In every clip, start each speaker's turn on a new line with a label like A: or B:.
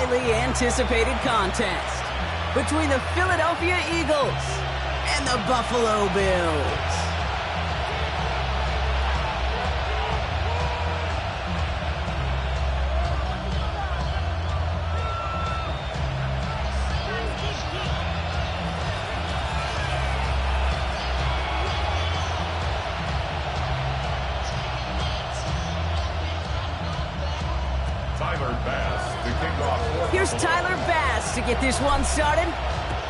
A: highly anticipated contest between the Philadelphia Eagles and the Buffalo Bills. Here's Tyler Bass to get this one started.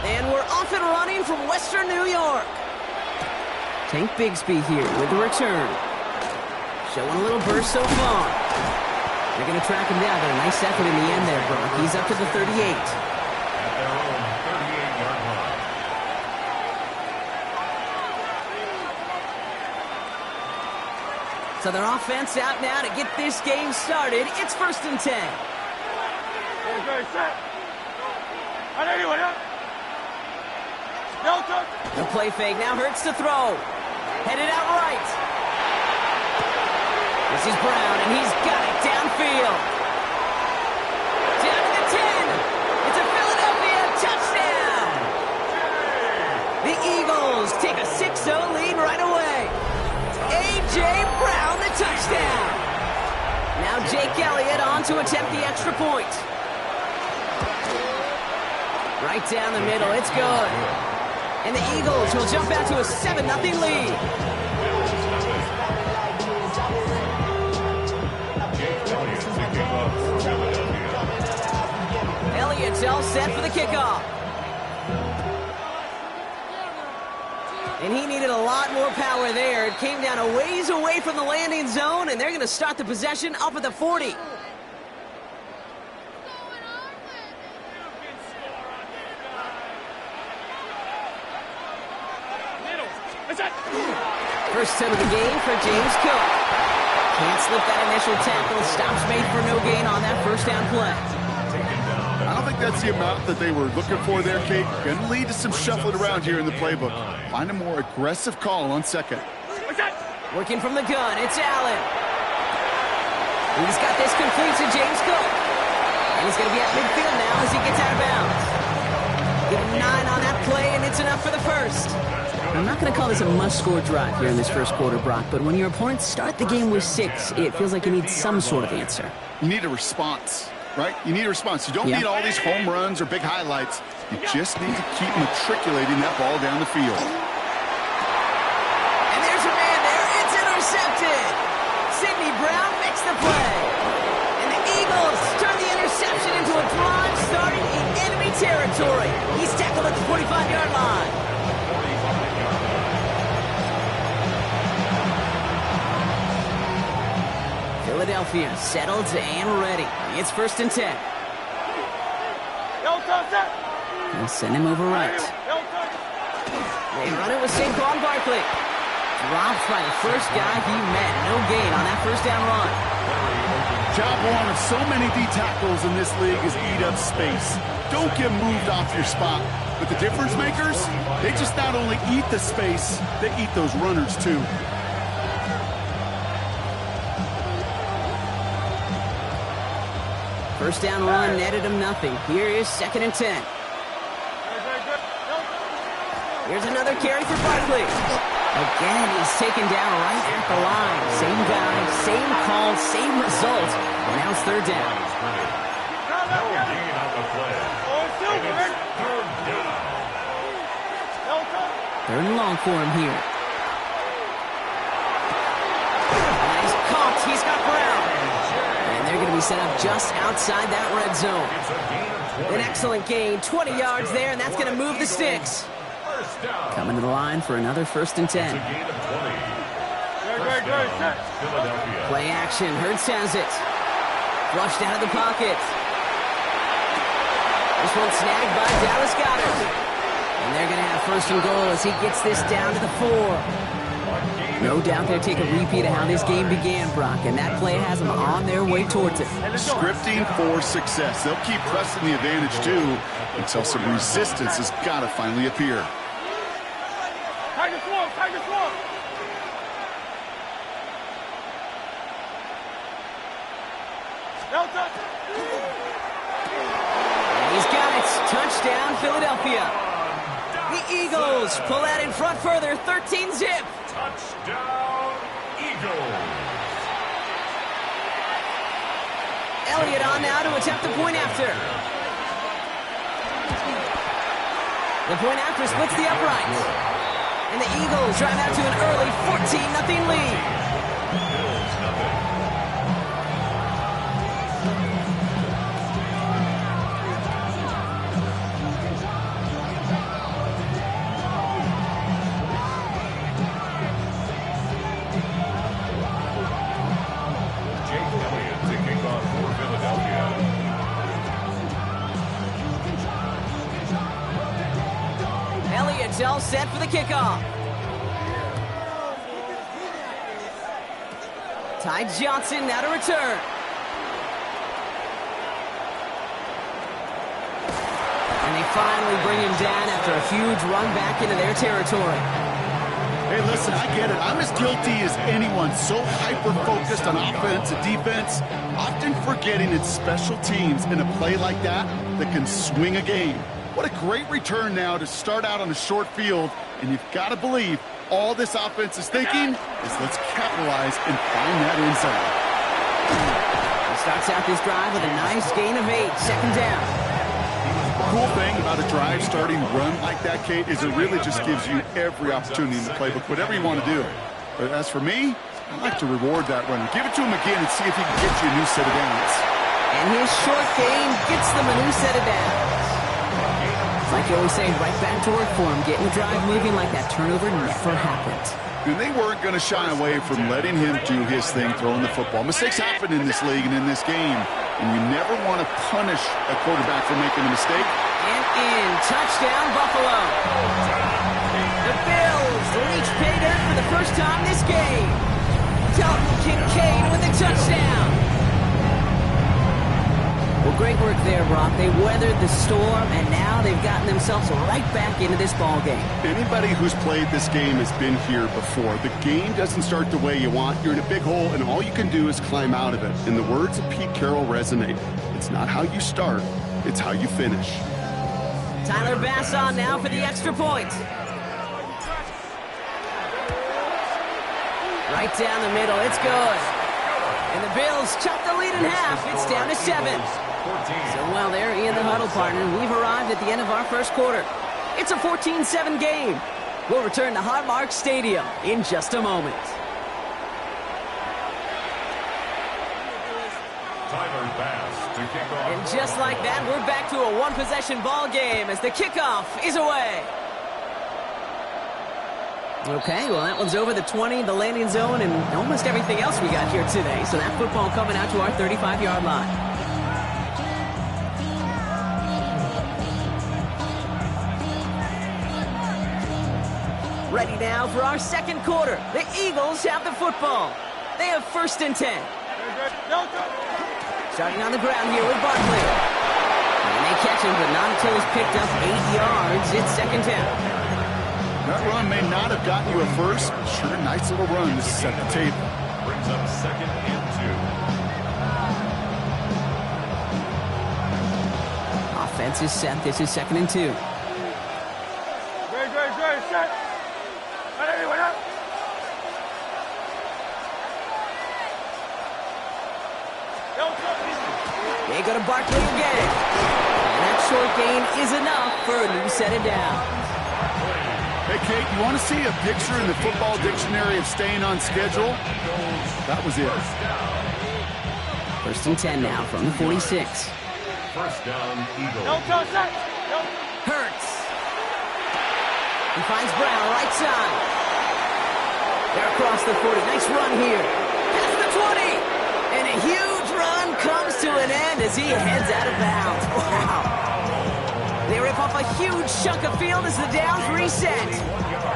A: And we're off and running from Western New York. Tank Bigsby here with the return. Showing a little burst so far. They're going to track him down, but a nice effort in the end there, Brock. He's up to the 38.
B: At their own 38-yard line.
A: So their offense out now to get this game started. It's 1st and 10. The play fake now hurts to throw. Headed out right. This is Brown, and he's got it downfield. Down to the 10. It's a Philadelphia touchdown. The Eagles take a 6-0 lead right away. A.J. Brown, the touchdown. Now Jake Elliott on to attempt the extra point. Right down the middle, it's good. And the Eagles will jump out to a 7-0 lead. Elliott's all set for the kickoff. And he needed a lot more power there. It came down a ways away from the landing zone, and they're going to start the possession up at the 40. First hit of the game for James Cook. Can't slip that initial tackle. Stops made for no gain on that first down play.
C: I don't think that's the amount that they were looking for there, Kate. Going to lead to some shuffling around here in the playbook. Find a more aggressive call on second.
A: Working from the gun, it's Allen. He's got this complete to James Cook. And he's going to be at midfield now as he gets out of bounds. Give him 9 on that play, and it's enough for the first. I'm not going to call this a must-score drive here in this first quarter, Brock, but when your opponents start the game with 6, it feels like you need some sort of answer.
C: You need a response, right? You need a response. You don't need all these home runs or big highlights. You just need to keep matriculating that ball down the field.
A: And there's a man there. It's intercepted. Sidney Brown makes the play. And the Eagles turn the interception into a drive starting in enemy territory. He's tackled at the 45-yard line. Philadelphia settled and ready. It's 1st and 10. They'll send him over right. They run it with Saquon Barkley. Dropped by the first guy he met. No gain on that first down run.
C: Job one of so many D tackles in this league is eat up space. Don't get moved off your spot. But the difference makers, they just not only eat the space, they eat those runners too.
A: First down run netted him nothing. Here is 2nd and 10. Here's another carry for Barkley. Again, he's taken down right at the line. Same guy, same call, same result. And now it's 3rd down. Third and long for him here. Nice caught. He's got Brown. And they're going to be set up just outside that red zone. An excellent gain. 20 yards there, and that's going to move the sticks. Coming to the line for another 1st and 10. Play action. Hurts has it. Flushed out of the pocket. This one snagged by Dallas Goedert. And they're going to have 1st and goal as he gets this down to the 4. No doubt they'll take a repeat of how this game began, Brock, and that play has them on their way towards it.
C: Scripting for success. They'll keep pressing the advantage, too, until some resistance has got to finally appear.
A: points. Touchdown, Philadelphia. The Eagles pull out in front further, 13-zip.
B: Touchdown, Eagles.
A: Elliott on now to attempt the point after. The point after splits the uprights. And the Eagles drive out to an early 14-0 lead.
B: Bills nothing. Jake Elliott to kick off for Philadelphia.
A: Elliott's all set for the kickoff. Ty Johnson now to return. And they finally bring him down after a huge run back into their territory.
C: Hey, listen, I get it. I'm as guilty as anyone. So hyper-focused on offense and defense, often forgetting it's special teams in a play like that can swing a game. What a great return now to start out on a short field, and you've got to believe all this offense is thinking is let's capitalize and find that end zone.
A: He starts out this drive with a nice gain of 8, second down.
C: The cool thing about a drive starting run like that, Kate, is it really just gives you every opportunity in the playbook, whatever you want to do. But as for me, I like to reward that runner. Give it to him again and see if he can get you a new set of downs.
A: And his short gain gets them a new set of downs. It's like you always say, right back to work for him. Getting the drive moving like that turnover never happened.
C: And they weren't going to shy away from letting him do his thing, throwing the football. Mistakes happen in this league and in this game, and you never want to punish a quarterback for making a mistake.
A: And in, touchdown Buffalo. The Bills reach pay dirt for the first time this game. Dalton Kincaid with a touchdown. Well, great work there, Brock. They weathered the storm, and now they've gotten themselves right back into this ball game.
C: Anybody who's played this game has been here before. The game doesn't start the way you want. You're in a big hole, and all you can do is climb out of it. And the words of Pete Carroll resonate. It's not how you start, it's how you finish.
A: Tyler Bass on now for the extra point. Right down the middle, it's good. And the Bills chop the lead in half. It's down to 7. So while they're in the huddle, partner, we've arrived at the end of our first quarter. It's a 14-7 game. We'll return to Highmark Stadium in just a moment.
B: Tyler Bass to kick off.
A: And just like that, we're back to a one-possession ball game as the kickoff is away. Okay, well, that one's over the 20, the landing zone, and almost everything else we got here today. So that football coming out to our 35-yard line. Ready now for our second quarter. The Eagles have the football. They have 1st and 10. Starting on the ground here with Barkley. And they catch him, but not until he's picked up 8 yards. It's 2nd down.
C: That run may not have gotten you a first, but sure, nice little run to set the table.
B: Brings up 2nd and 2.
A: Offense is set. This is 2nd and 2.
D: Great, set. Everyone up.
A: They go to Barkley again. And that short gain is enough for a new set of downs.
C: Hey, Kate, you want to see a picture in the football dictionary of staying on schedule? That was it.
A: 1st and 10 now from the 46.
B: 1st down, Eagles.
A: Hurts. He finds Brown right side. They're across the 40. Nice run here. Past the 20. And a huge run comes to an end as he heads out of bounds. Wow. They rip off a huge chunk of field as the downs reset.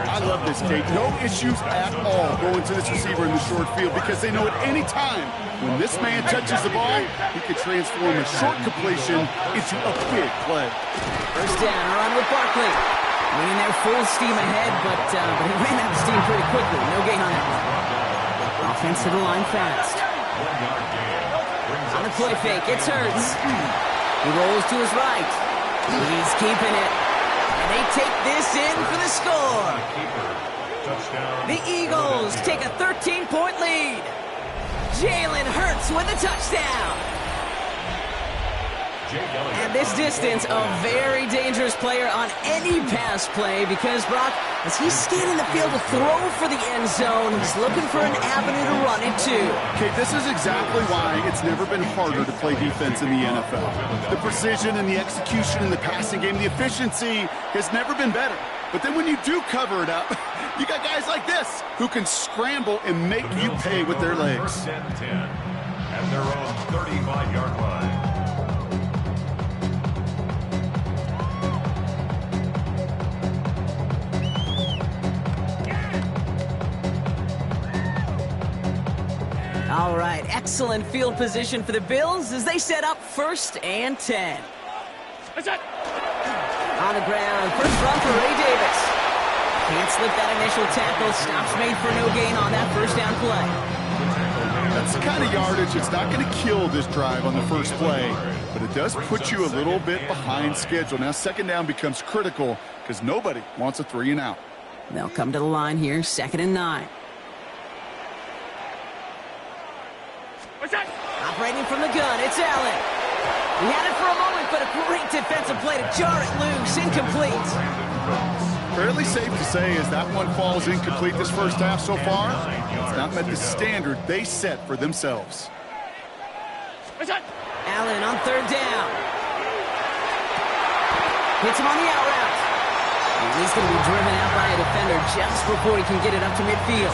C: I love this, Kate. No issues at all going to this receiver in the short field because they know at any time when this man touches the ball, he can transform a short completion into a big play.
A: 1st down, a run with Barkley. Leaning there full steam ahead, but he ran out of steam pretty quickly. No gain on that one. Offense to the line fast.
B: 1 yard gain.
A: On the play fake, it's Hurts. He rolls to his right. He's keeping it. And they take this in for the score. The Eagles take a 13-point lead. Jalen Hurts with a touchdown. And this distance, a very dangerous player on any pass play because, Brock, as he's scanning the field to throw for the end zone, he's looking for an avenue to run it to.
C: Okay, this is exactly why it's never been harder to play defense in the NFL. The precision and the execution in the passing game, the efficiency has never been better. But then when you do cover it up, you got guys like this who can scramble and make you pay with their legs.
B: 10-10 at their own 35-yard line.
A: All right, excellent field position for the Bills as they set up 1st and 10. On the ground, first run for Ray Davis. Can't slip that initial tackle. Stops made for no gain on that first down play.
C: That's the kind of yardage that's not going to kill this drive on the first play, but it does put you a little bit behind schedule. Now, second down becomes critical because nobody wants a 3 and out.
A: They'll come to the line here, 2nd and 9. Operating from the gun, it's Allen. He had it for a moment, but a great defensive play to jar it loose. Incomplete.
C: Fairly safe to say as that one falls incomplete this first half so far, it's not met the standard they set for themselves.
A: Allen on 3rd down. Hits him on the out route. And he's going to be driven out by a defender just before he can get it up to midfield.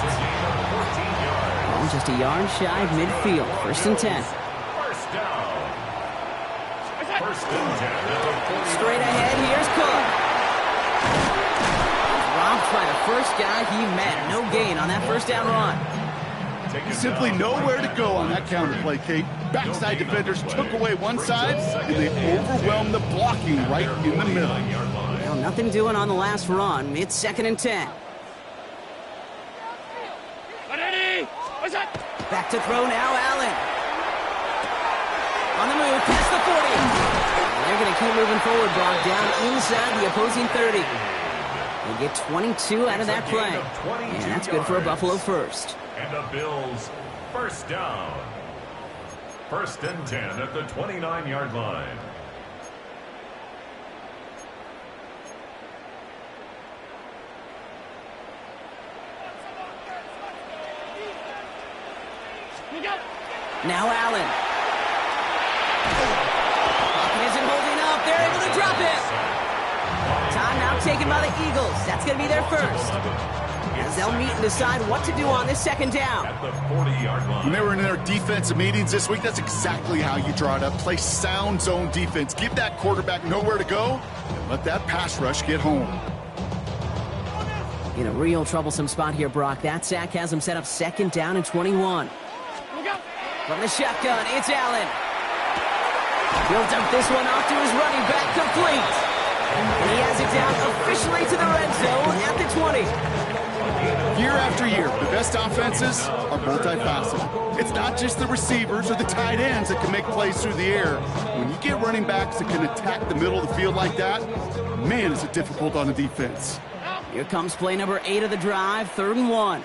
A: Just a yard shy of midfield. 1st and 10.
B: First down. 1st and 10.
A: Straight ahead, here's Cook. Dropped by the first guy he met. No gain on that first down run.
C: Simply nowhere to go on that counter play, Kate. Backside defenders took away one side, and they overwhelmed the blocking right in the middle.
A: Well, nothing doing on the last run. It's 2nd and 10. Back to throw now, Allen. On the move, past the 40. And they're going to keep moving forward, Brock, down inside the opposing 30. They get 22 out of that play. And that's good for a Buffalo first.
B: And the Bills, first down. 1st and 10 at the 29-yard line.
A: Now Allen. Pocket isn't holding up. They're able to drop it. Timeout taken by the Eagles. That's going to be their first. As they'll meet and decide what to do on this 2nd down.
B: At the 40-yard line.
C: When they were in their defensive meetings this week, that's exactly how you draw it up. Play sound zone defense. Give that quarterback nowhere to go and let that pass rush get home.
A: In a real troublesome spot here, Brock. That sack has him set up 2nd down and 21. From the shotgun, it's Allen. He'll dump this one off to his running back, complete. And he has it down officially to the red zone at the 20.
C: Year after year, the best offenses are multifaceted. It's not just the receivers or the tight ends that can make plays through the air. When you get running backs that can attack the middle of the field like that, man, is it difficult on the defense.
A: Here comes play number 8 of the drive, 3rd and 1.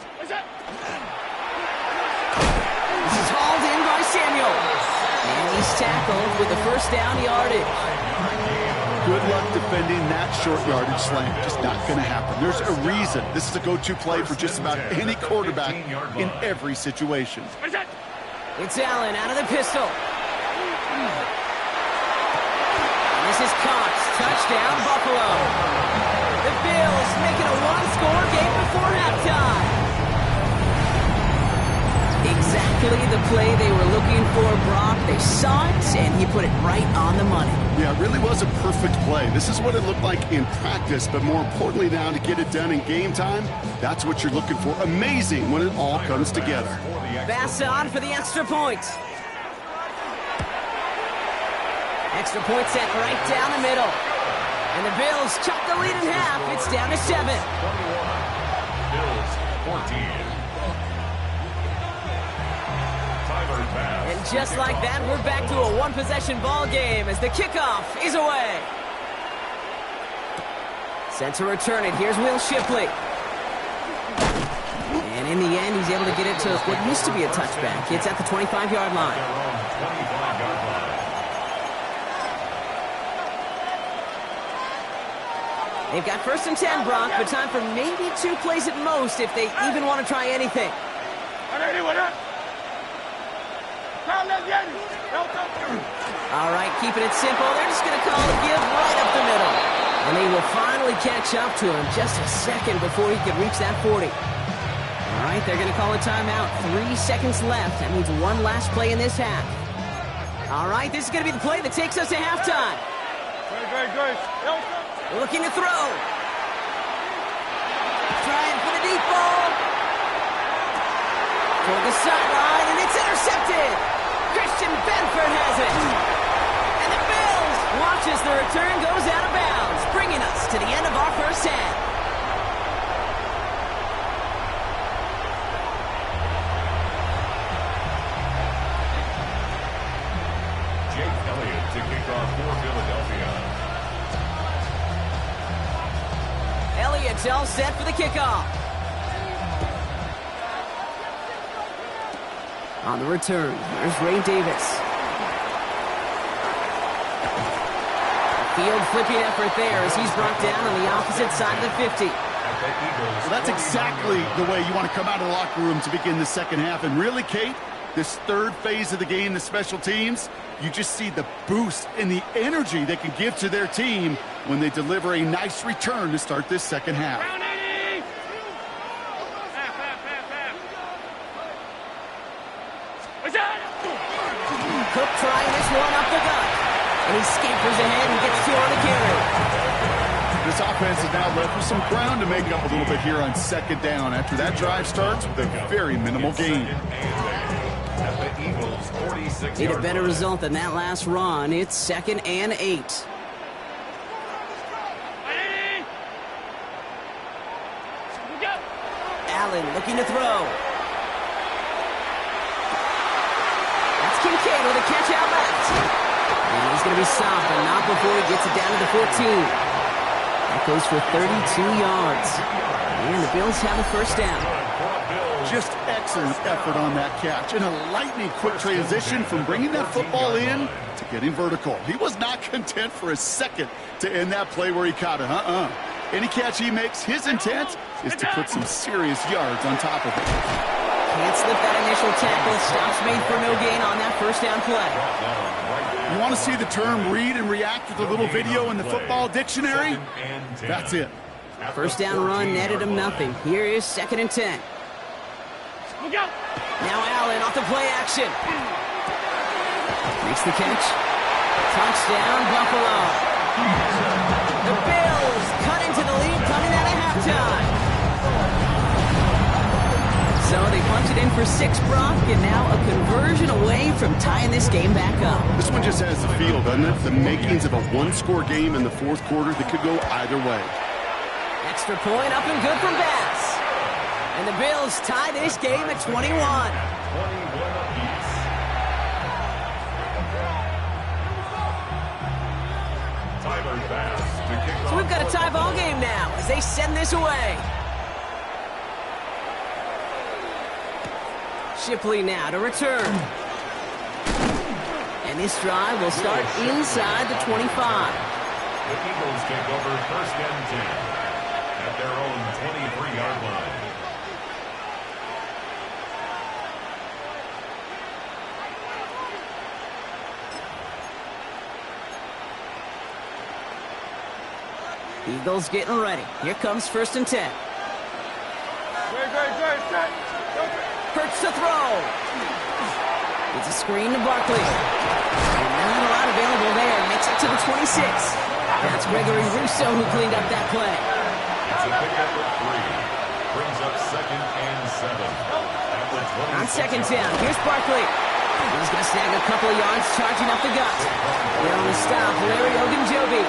A: Samuel. And he's tackled with the first down yardage.
C: Good luck defending that short yardage slam. Just not going to happen. There's a reason. This is a go-to play for just about any quarterback in every situation.
A: It's Allen out of the pistol. And this is Cox. Touchdown, Buffalo. The Bills making a one-score game before halftime. Exactly the play they were looking for, Brock. They saw it, and he put it right on the money.
C: Yeah, it really was a perfect play. This is what it looked like in practice, but more importantly now to get it done in game time, that's what you're looking for. Amazing when it all comes together.
A: Pass on for the extra point. Extra point set right down the middle. And the Bills chop the lead in half. It's down to 7.
B: 21. Bills 14.
A: And just like that, we're back to a one-possession ball game as the kickoff is away. Set to return it. Here's Will Shipley. And in the end, he's able to get it to what used to be a touchback. It's at the 25-yard line. They've got 1st and 10, Brock, but time for maybe 2 plays at most if they even want to try anything. All right, keeping it simple. They're just going to call a give right up the middle. And they will finally catch up to him just a second before he could reach that 40. All right, they're going to call a timeout. 3 seconds left. That means one last play in this half. All right, this is going to be the play that takes us to halftime. Looking to throw. Trying for the deep ball. For the sideline, and it's intercepted. Christian Benford has it. And the Bills watch as the return goes out of bounds, bringing us to the end of our first half.
B: Jake Elliott to kick off for Philadelphia.
A: Elliott's all set for the kickoff. On the return, here's Ray Davis. Field flipping effort there as he's brought down on the opposite side of the 50.
C: Well, that's exactly the way you want to come out of the locker room to begin the second half. And really, Kate, this third phase of the game, the special teams, you just see the boost and the energy they can give to their team when they deliver a nice return to start this second half.
A: Cook trying this one up the gut. And he scampers ahead and gets 2 on the carry.
C: This offense is now left with some ground to make up a little bit here on second down after that drive starts with a very minimal gain.
A: Need a better result than that last run. It's 2nd and 8. Allen looking to throw. Kincaid with a catch out left. And he's going to be stopped, but not before he gets it down to the 14. That goes for 32 yards. And the Bills have a first down.
C: Just excellent effort on that catch. And a lightning quick transition from bringing that football in to getting vertical. He was not content for a second to end that play where he caught it. Any catch he makes, his intent is to put some serious yards on top of it.
A: Can't slip that initial tackle. Stops made for no gain on that first down play.
C: You want to see the term read and react with a little video in the football dictionary? That's it.
A: First down run netted him nothing. Here is 2nd and 10. Now Allen off the play action. Makes the catch. Touchdown, Buffalo. The Bills cut into the lead coming out of halftime. So they punch it in for 6, Brock, and now a conversion away from tying this game back up.
C: This one just has the feel, doesn't it? The makings of a one-score game in the fourth quarter that could go either way.
A: Extra point up and good from Bass. And the Bills tie this game at 21.
B: Tyler Bass to kick off.
A: So we've got a tie ball game now as they send this away. Shipley now to return. And this drive will start inside the 25.
B: The Eagles take over 1st and 10 at their own 23-yard line.
A: Eagles getting ready. Here comes 1st and 10. Hurts to throw. It's a screen to Barkley. And not a lot available there. Makes it to the 26. That's Gregory Rousseau who cleaned up that play.
B: It's a pickup of 3. Brings up 2nd and 7.
A: On 2nd down, here's Barkley. He's going to snag a couple of yards charging up the gut. They're on the stop, Larry Ogunjobi.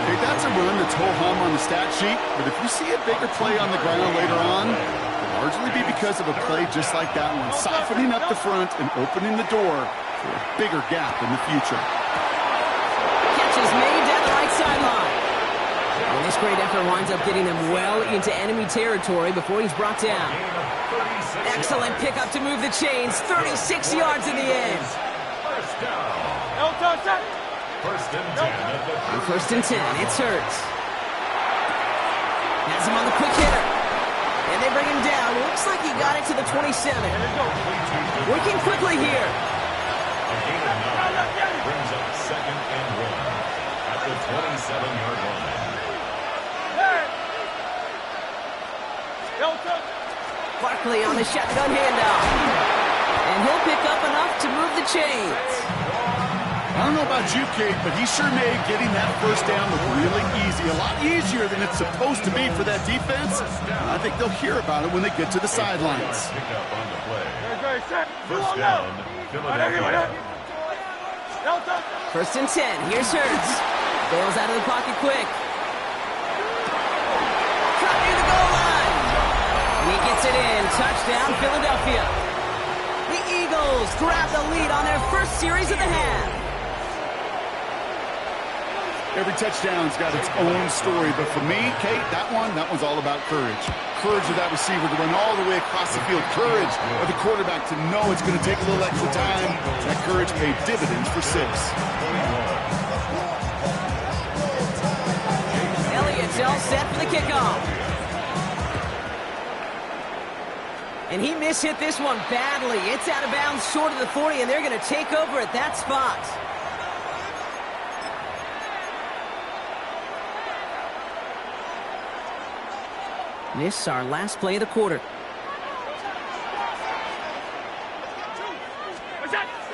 C: Okay, that's a run that's ho-hum on the stat sheet, but if you see a bigger play on the ground later on, it'll largely be because of a play just like that one, softening up the front and opening the door for a bigger gap in the future.
A: Catch is made down the right sideline. And this great effort winds up getting him well into enemy territory before he's brought down. Excellent pickup to move the chains. 36 yards in the end.
B: First down. First and 10 at the
A: On first and 10, it's Hurts. Has him on the quick hitter. And they bring him down. Looks like he got it to the 27. Working quickly here.
B: A gain of 9 brings up second and 1 at the 27-yard line.
A: Barkley on the shotgun handoff. And he'll pick up enough to move the chains.
C: I don't know about you, Kate, but he sure made getting that first down look really easy. A lot easier than it's supposed to be for that defense. And I think they'll hear about it when they get to the sidelines.
B: Pick up on the play. First down, Philadelphia.
A: First and 10. Here's Hurts. Bails out of the pocket quick. Cut near the goal line. And he gets it in. Touchdown, Philadelphia. The Eagles grab the lead on their first series of the half.
C: Every touchdown's got its own story, but for me, Kate, that one's all about courage. Courage of that receiver to run all the way across the field. Courage of the quarterback to know it's going to take a little extra time. That courage paid dividends for 6.
A: Elliott's all set for the kickoff. And he mishit this one badly. It's out of bounds short of the 40, and they're going to take over at that spot. This our last play of the quarter.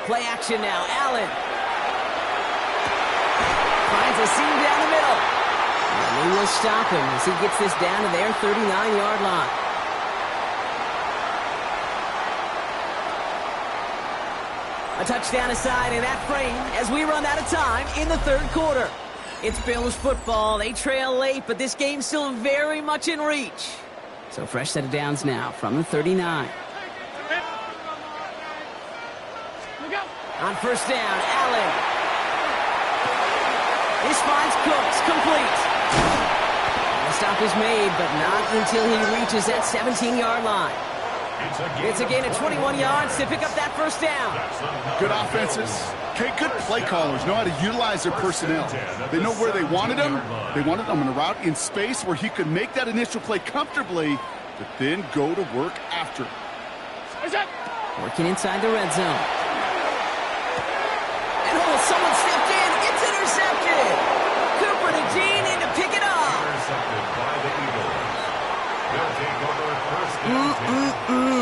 A: Play action now. Allen finds a seam down the middle. And he will stop him as he gets this down to their 39-yard line. A touchdown aside in that frame as we run out of time in the third quarter. It's Bills football. They trail late, but this game's still very much in reach. So fresh set of downs now from the 39. On first down, Allen. This finds Cooks, complete. The stop is made, but not until he reaches that 17-yard line. It's a gain of 21 yards to pick up that first down.
C: Good offenses. Okay, good play callers know how to utilize their personnel. They know where they wanted them. They wanted them on a route in space where he could make that initial play comfortably, but then go to work after.
A: Working inside the red zone. And someone stepped in. It's intercepted. Cooper to Dean in to pick it up.
B: Intercepted by the Eagles. They'll take over first and 10.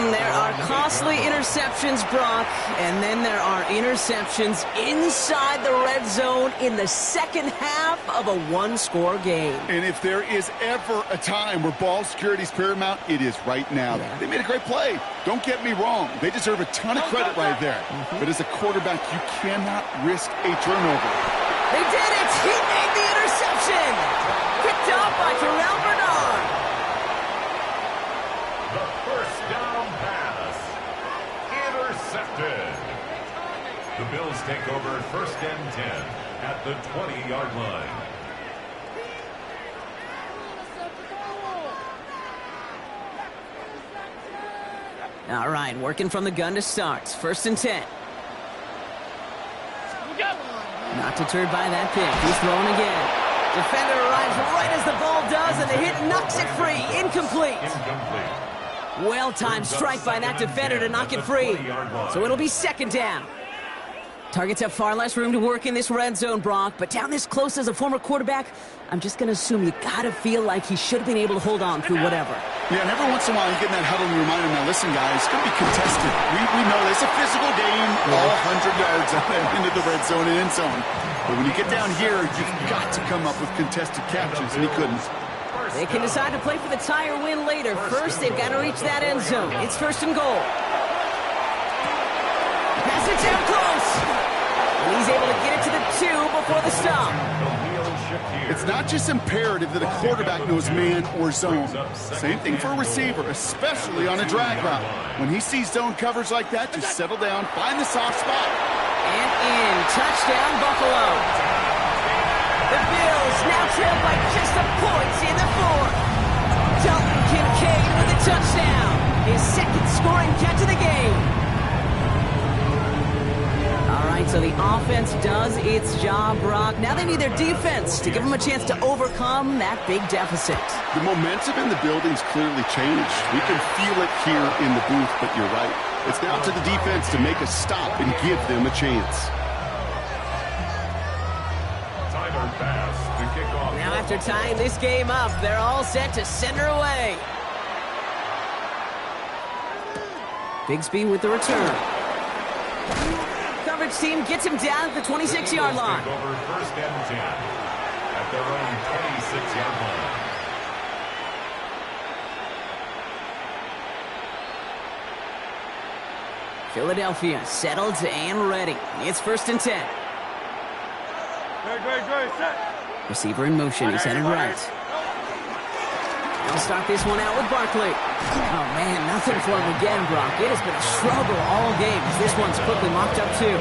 A: There are costly interceptions, Brock, and then there are interceptions inside the red zone in the second half of a one-score game.
C: And if there is ever a time where ball security is paramount, it is right now.
A: Yeah.
C: They made a great play. Don't get me wrong. They deserve a ton of credit right there. But as a quarterback, you cannot risk a turnover.
A: They did it! He made the interception! Picked up by Terrell Bernard.
B: The first down pass. Intercepted. The Bills take over first and 10 at the 20-yard line.
A: All right, working from the gun to start. First and 10. Not deterred by that pick. He's throwing again. Defender arrives right as the ball does, and the hit knocks it free. Incomplete. Well-timed strike by that defender to knock it free. So it'll be second down. Targets have far less room to work in this red zone, Brock, but down this close as a former quarterback, I'm just going to assume you got to feel like he should have been able to hold on through whatever.
C: Yeah, and every once in a while you get in that huddle and you remind him, now listen, guys, it's going to be contested. We know it's a physical game, all 100 yards into the red zone and end zone. But when you get down here, you've got to come up with contested catches, and he couldn't.
A: They can decide to play for the tie or win later. First, they've got to reach that end zone. It's first and goal. Pass it down close. And he's able to get it to the 2 before the stop.
C: It's not just imperative that a quarterback knows man or zone. Same thing for a receiver, especially on a drag route. When he sees zone coverage like that, just settle down, find the soft spot.
A: And in. Touchdown, Buffalo. The Bills now trail by just extra points in the fourth. Dalton Kincaid with a touchdown. His second scoring catch of the game. All right, so the offense does its job, Brock. Now they need their defense to give them a chance to overcome that big deficit.
C: The momentum in the building's clearly changed. We can feel it here in the booth, but you're right. It's now to the defense to make a stop and give them a chance.
B: Tyler Bass to kick off.
A: Now after tying this game up, they're all set to send her away. Bigsby with the return. Coverage team gets him down at the 26-yard line.
B: Take over 1st and 10 at their own 26-yard line.
A: Philadelphia settled and ready. It's 1st and 10.
D: Great, set.
A: Receiver in motion. He's headed right. They'll start this one out with Barkley. Oh, man, nothing for him again, Brock. It has been a struggle all game as this one's quickly mocked up, too.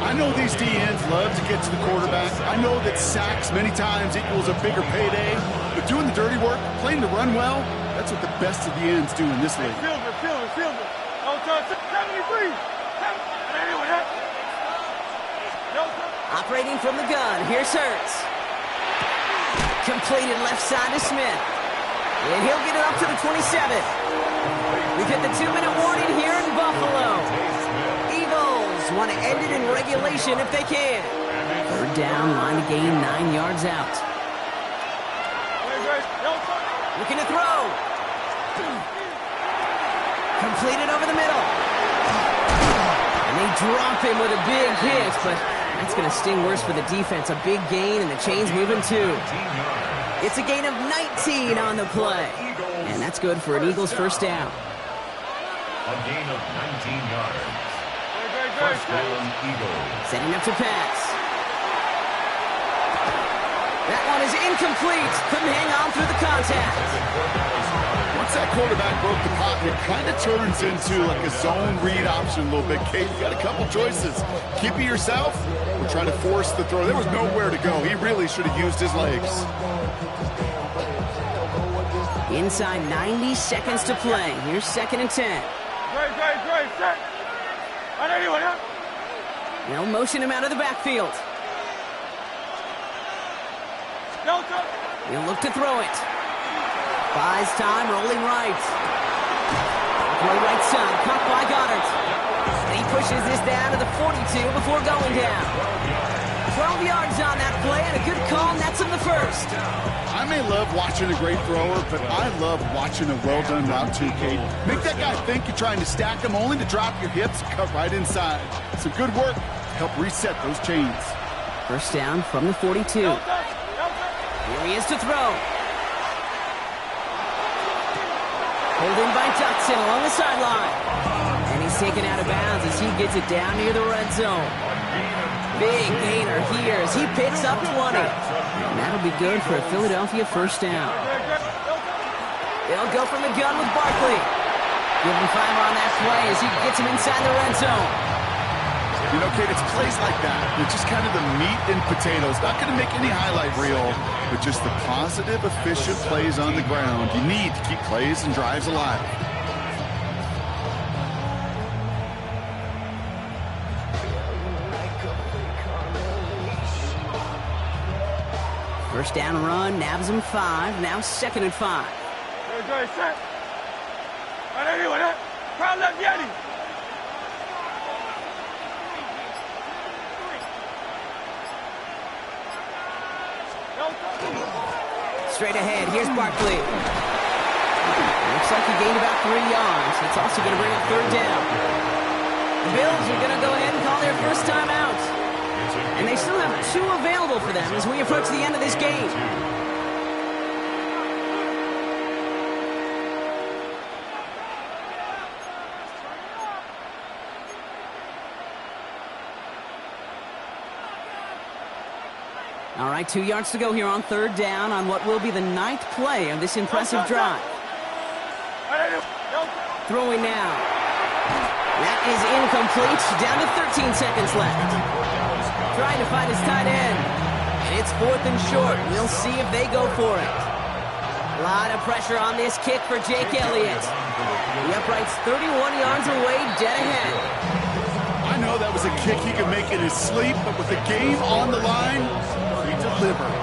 C: I know these DNs love to get to the quarterback. I know that sacks many times equals a bigger payday. But doing the dirty work, playing the run well, that's what the best of the ends do in this league.
D: Fielder. No touch. 73.
A: Operating from the gun, here's Hurts. Completed left side to Smith. And he'll get it up to the 27. We've hit the 2-minute warning here in Buffalo. Eagles want to end it in regulation if they can. 3rd down, line to gain 9 yards out. Looking to throw. Completed over the middle. And they drop him with a big hit, but that's going to sting worse for the defense. A big gain, and the chain's moving too. It's a gain of 19 on the play. And that's good for an Eagles 1st down.
B: A gain of 19 yards. 1st down, Eagles.
A: Setting up to pass. That one is incomplete. Couldn't hang on through the contact.
C: Once that quarterback broke the pocket, it kind of turns into like a zone read option a little bit. Kate, you got a couple choices. Keep it yourself or try to force the throw. There was nowhere to go. He really should have used his legs.
A: Inside 90 seconds to play. Here's 2nd and 10.
D: Great, set.
A: They'll motion him out of the backfield.
D: No touch.
A: He'll look to throw it. Buys time, rolling right. Throw right side, caught by Goddard. And he pushes this down to the 42 before going down. 12 yards on that play, and a good call nets him the 1st.
C: I may love watching a great thrower, but I love watching a well-done route too, Kate. Make that guy think you're trying to stack him, only to drop your hips and cut right inside. Some good work to help reset those chains.
A: 1st down from the 42.
D: No touch.
A: Here he is to throw. Holding by Dotson along the sideline. And he's taken out of bounds as he gets it down near the red zone. Big gainer here as he picks up 20. And that'll be good for a Philadelphia 1st down. They'll go from the gun with Barkley. Give him 5 on that play as he gets him inside the red zone.
C: You know, Kate, it's plays like that. They're just kind of the meat and potatoes. Not going to make any highlight reel, but just the positive, efficient plays on the ground. You need to keep plays and drives alive.
A: First down run, nabs him 5. Now 2nd and 5.
D: Great, set. Crowd left Yeti.
A: Straight ahead, here's Barkley. Looks like he gained about 3 yards. That's also going to bring up 3rd down. The Bills are going to go ahead and call their 1st time out. And they still have 2 available for them as we approach the end of this game. All right, 2 yards to go here on 3rd down on what will be the 9th play of this impressive drive. Throwing now. That is incomplete. Down to 13 seconds left. Trying to find his tight end. And It's 4th and short. We'll see if they go for it. A lot of pressure on this kick for Jake Elliott. The upright's 31 yards away, dead ahead.
C: I know that was a kick he could make in his sleep, but with the game on the line, he delivered.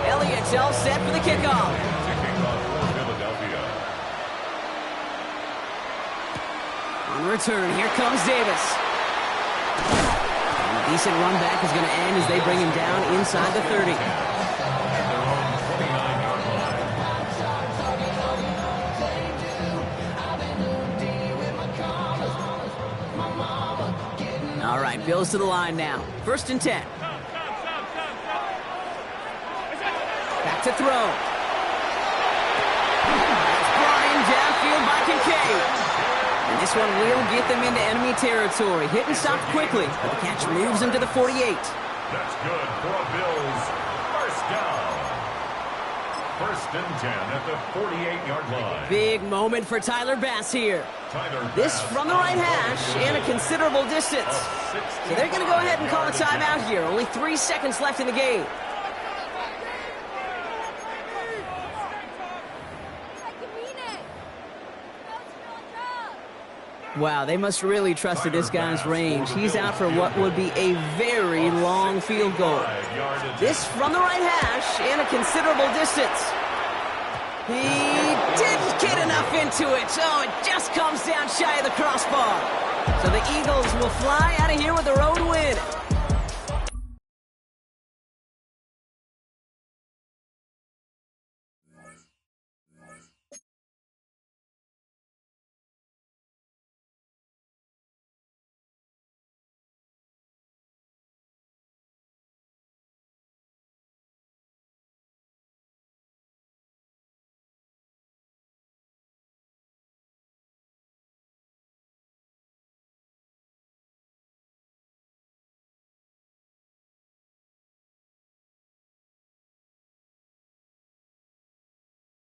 A: Elliott's all set for the kickoff. On return, here comes Davis. And a decent run back is going to end as they bring him down inside the 30. All right, Bills to the line now. 1st and 10. Back to throw. That's brought in downfield by Kincaid. And this one will get them into enemy territory. Hit and stop quickly, but the catch moves them to the 48.
B: That's good for a Bills 1st down. 1st and 10 at the 48-yard line.
A: Big moment for Tyler Bass here. This from the right hash and a considerable distance. So they're going to go ahead and call a timeout here. Only 3 seconds left in the game. Wow, they must really trusted this guy's range. He's out for what would be a very long field goal. This from the right hash and a considerable distance. He didn't get enough into it. Oh, it just comes down shy of the crossbar. So the Eagles will fly out of here with a road win.